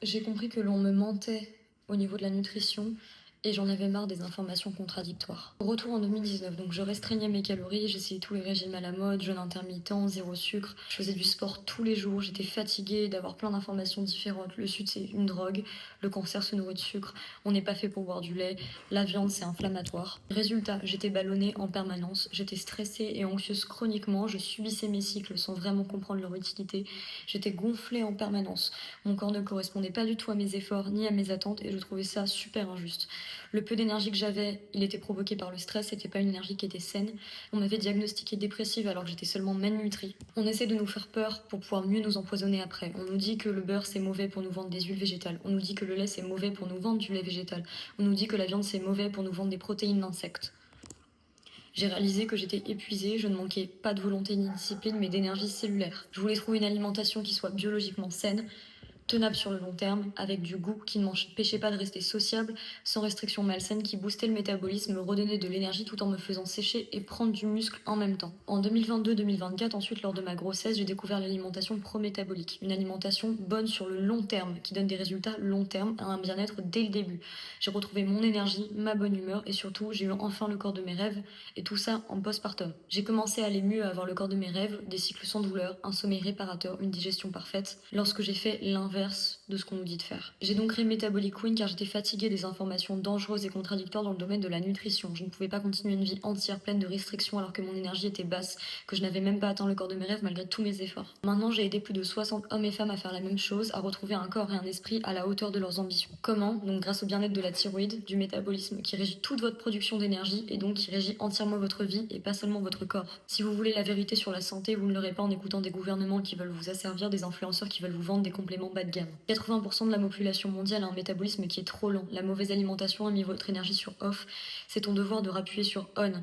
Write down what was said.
J'ai compris que l'on me mentait au niveau de la nutrition et j'en avais marre des informations contradictoires. Retour en 2019, donc je restreignais mes calories, j'essayais tous les régimes à la mode, jeûne intermittent, zéro sucre. Je faisais du sport tous les jours, j'étais fatiguée d'avoir plein d'informations différentes. Le sucre c'est une drogue, le cancer se nourrit de sucre, on n'est pas fait pour boire du lait, la viande c'est inflammatoire. Résultat, j'étais ballonnée en permanence, j'étais stressée et anxieuse chroniquement, je subissais mes cycles sans vraiment comprendre leur utilité, j'étais gonflée en permanence. Mon corps ne correspondait pas du tout à mes efforts ni à mes attentes et je trouvais ça super injuste. Le peu d'énergie que j'avais, il était provoqué par le stress, c'était pas une énergie qui était saine. On m'avait diagnostiqué dépressive alors que j'étais seulement malnutrie. On essaie de nous faire peur pour pouvoir mieux nous empoisonner après. On nous dit que le beurre c'est mauvais pour nous vendre des huiles végétales. On nous dit que le lait c'est mauvais pour nous vendre du lait végétal. On nous dit que la viande c'est mauvais pour nous vendre des protéines d'insectes. J'ai réalisé que j'étais épuisée, je ne manquais pas de volonté ni de discipline, mais d'énergie cellulaire. Je voulais trouver une alimentation qui soit biologiquement saine, tenable sur le long terme, avec du goût, qui ne m'empêchait pas de rester sociable, sans restriction malsaine, qui boostait le métabolisme, me redonnait de l'énergie tout en me faisant sécher et prendre du muscle en même temps. En 2022-2024, ensuite, lors de ma grossesse, j'ai découvert l'alimentation pro-métabolique. Une alimentation bonne sur le long terme, qui donne des résultats long terme, à un bien-être dès le début. J'ai retrouvé mon énergie, ma bonne humeur, et surtout, j'ai eu enfin le corps de mes rêves, et tout ça en postpartum. J'ai commencé à aller mieux, à avoir le corps de mes rêves, des cycles sans douleur, un sommeil réparateur, une digestion parfaite, lorsque j'ai fait l'inverse de ce qu'on nous dit de faire. J'ai donc créé Metabolic Queen car j'étais fatiguée des informations dangereuses et contradictoires dans le domaine de la nutrition. Je ne pouvais pas continuer une vie entière pleine de restrictions alors que mon énergie était basse, que je n'avais même pas atteint le corps de mes rêves malgré tous mes efforts. Maintenant, j'ai aidé plus de 60 hommes et femmes à faire la même chose, à retrouver un corps et un esprit à la hauteur de leurs ambitions. Comment? Donc grâce au bien-être de la thyroïde, du métabolisme qui régit toute votre production d'énergie et donc qui régit entièrement votre vie et pas seulement votre corps. Si vous voulez la vérité sur la santé, vous ne l'aurez pas en écoutant des gouvernements qui veulent vous asservir, des influenceurs qui veulent vous vendre des compléments bas de gamme. 80% de la population mondiale a un métabolisme qui est trop lent. La mauvaise alimentation a mis votre énergie sur off. C'est ton devoir de rappuyer sur on.